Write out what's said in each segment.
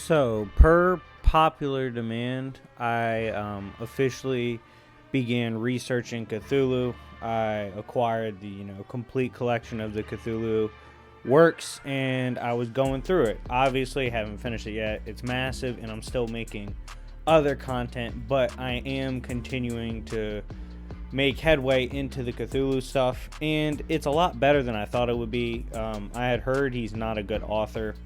So, per popular demand, I officially began researching Cthulhu. I acquired the complete collection of the Cthulhu works, and I was going through it. Obviously, haven't finished it yet. It's massive, and I'm still making other content, but I am continuing to make headway into the Cthulhu stuff, and it's a lot better than I thought it would be. I had heard he's not a good author.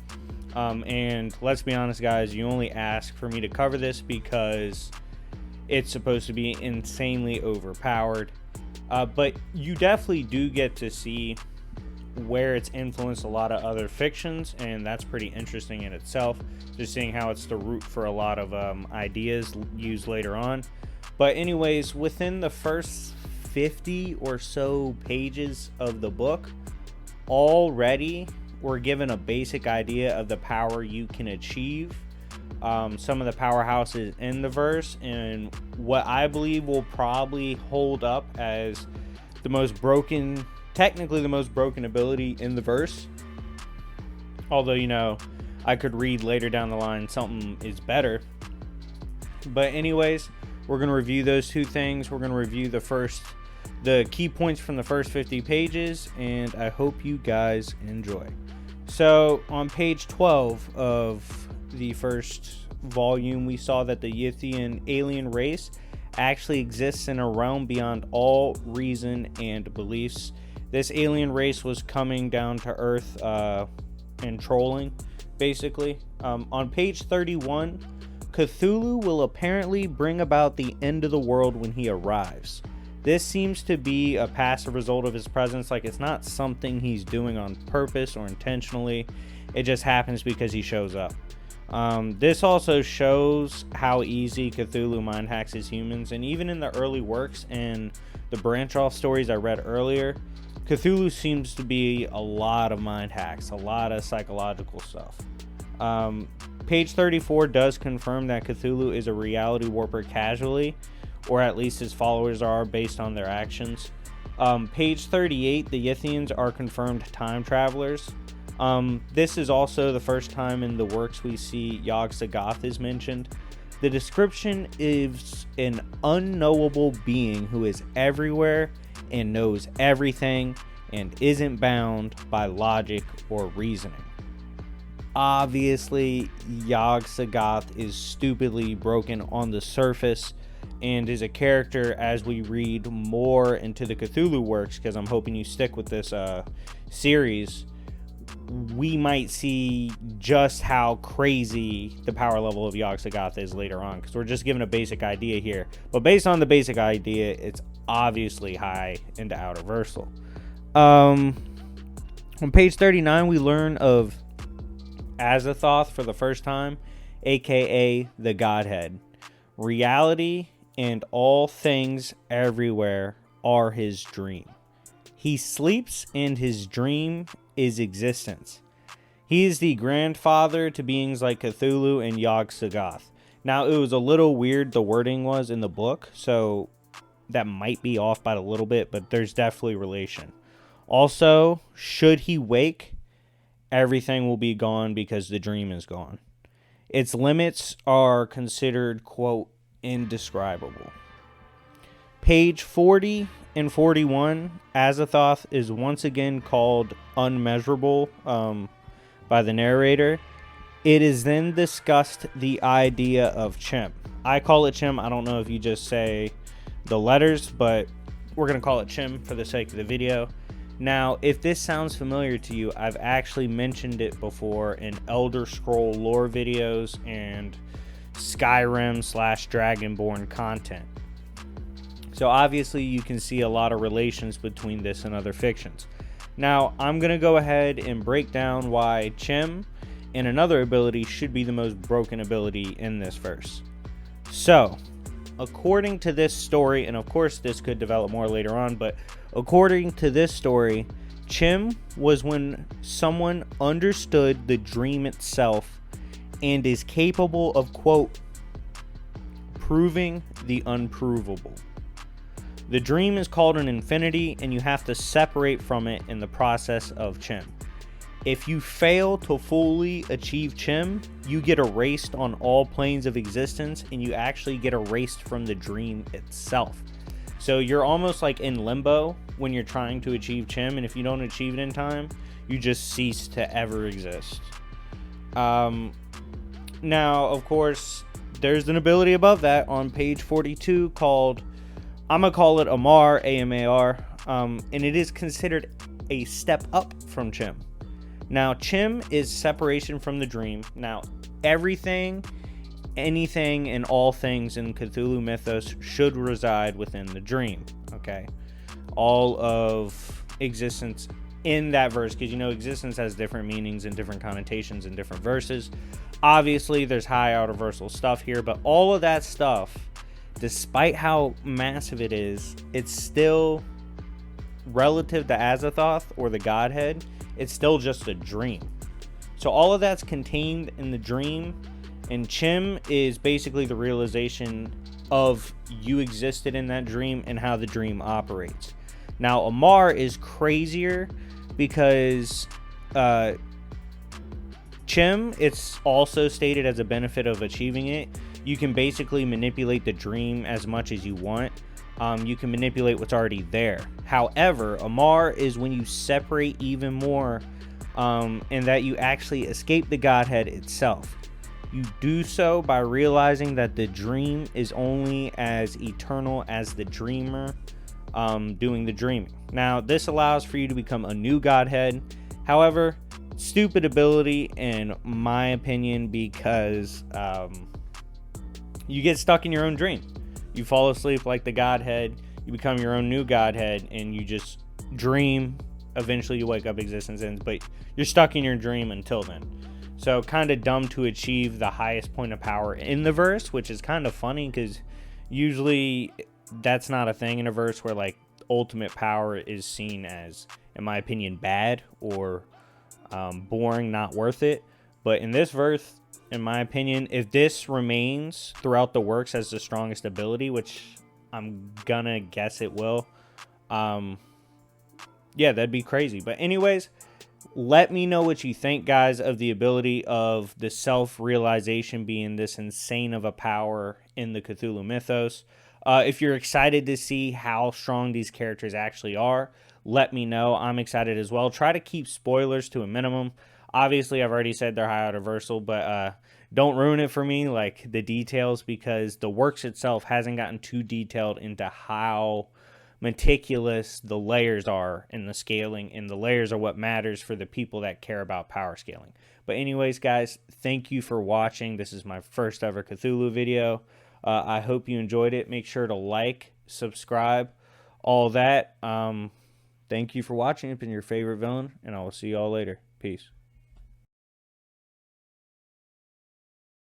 And let's be honest, guys, you only ask for me to cover this because it's supposed to be insanely overpowered. But you definitely do get to see where it's influenced a lot of other fictions, and that's pretty interesting in itself, just seeing how it's the root for a lot of ideas used later on. But anyways, within the first 50 or so pages of the book, already we're given a basic idea of the power you can achieve, some of the powerhouses in the verse, and what I believe will probably hold up as the most broken, technically the most broken ability in the verse. Although, I could read later down the line something is better. But anyways, we're going to review those two things. We're going to review the key points from the first 50 pages, and I hope you guys enjoy. So, on page 12 of the first volume, we saw that the Yithian alien race actually exists in a realm beyond all reason and beliefs. This alien race was coming down to Earth and trolling, basically. On page 31, Cthulhu will apparently bring about the end of the world when he arrives. This seems to be a passive result of his presence, like it's not something he's doing on purpose or intentionally. It just happens because he shows up. This also shows how easy Cthulhu mind hacks his humans, and even in the early works and the branch off stories I read earlier, Cthulhu seems to be a lot of mind hacks, a lot of psychological stuff. Page 34 does confirm that Cthulhu is a reality warper casually, or at least his followers are based on their actions. Page 38, the Yithians are confirmed time travelers. This is also the first time in the works we see Yog-Sothoth is mentioned. The description is an unknowable being who is everywhere and knows everything and isn't bound by logic or reasoning. Obviously, Yog-Sothoth is stupidly broken on the surface and is a character as we read more into the Cthulhu works, because I'm hoping you stick with this series. We might see just how crazy the power level of Yog-Sothoth is later on, because we're just given a basic idea here. But based on the basic idea, it's obviously high into Outerversal. On page 39, we learn of Azathoth for the first time, aka the Godhead. Reality and all things everywhere are his dream. He sleeps, and his dream is existence. He is the grandfather to beings like Cthulhu and Yog-Sothoth. Now, it was a little weird, the wording was in the book, so that might be off by a little bit, but there's definitely relation. Also, should he wake, everything will be gone because the dream is gone. Its limits are considered, quote, indescribable. Page 40 and 41, Azathoth is once again called unmeasurable by the narrator. It is then discussed the idea of chimp. I call it chimp. I don't know if you just say the letters, but we're going to call it chimp for the sake of the video. Now, if this sounds familiar to you, I've actually mentioned it before in Elder Scroll lore videos and Skyrim/Dragonborn content. So obviously you can see a lot of relations between this and other fictions. Now, I'm going to go ahead and break down why Chim and another ability should be the most broken ability in this verse. So, according to this story, and of course this could develop more later on, but according to this story, Chim was when someone understood the dream itself and is capable of, quote, proving the unprovable. The dream is called an infinity, and you have to separate from it in the process of Chim. If you fail to fully achieve Chim, you get erased on all planes of existence, and you actually get erased from the dream itself. So you're almost like in limbo when you're trying to achieve Chim, and if you don't achieve it in time, you just cease to ever exist. Now, of course, there's an ability above that on page 42 called, I'm going to call it Amar, A-M-A-R, and it is considered a step up from Chim. Now, Chim is separation from the dream. Now, everything, anything, and all things in Cthulhu Mythos should reside within the dream, okay? All of existence in that verse, because, you know, existence has different meanings and different connotations in different verses. Obviously, there's high outerversal stuff here, but all of that stuff, despite how massive it is, it's still relative to Azathoth or the Godhead. It's still just a dream. So all of that's contained in the dream, and Chim is basically the realization of you existed in that dream and how the dream operates. Now, Amar is crazier because Chim, it's also stated as a benefit of achieving it. You can basically manipulate the dream as much as you want. You can manipulate what's already there. However, Amar is when you separate even more, and that you actually escape the Godhead itself. You do so by realizing that the dream is only as eternal as the dreamer doing the dreaming. Now, this allows for you to become a new Godhead. However, stupid ability in my opinion, because you get stuck in your own dream. You fall asleep like the Godhead, you become your own new Godhead, and you just dream. Eventually you wake up, existence ends, but you're stuck in your dream until then. So kind of dumb to achieve the highest point of power in the verse, which is kind of funny because usually that's not a thing in a verse where like ultimate power is seen as, in my opinion, bad or boring, not worth it. But in this verse, in my opinion, if this remains throughout the works as the strongest ability, which I'm gonna guess it will, yeah, that'd be crazy. But anyways, let me know what you think, guys, of the ability of the self-realization being this insane of a power in the Cthulhu Mythos. If you're excited to see how strong these characters actually are, let me know. I'm excited as well. Try to keep spoilers to a minimum. Obviously, I've already said they're high outerversal, but don't ruin it for me, like the details, because the works itself hasn't gotten too detailed into how meticulous the layers are in the scaling, and the layers are what matters for the people that care about power scaling. But anyways, guys, thank you for watching. This is my first ever Cthulhu video. I hope you enjoyed it. Make sure to like, subscribe, all that. Thank you for watching. It's been your favorite villain, and I will see you all later. Peace.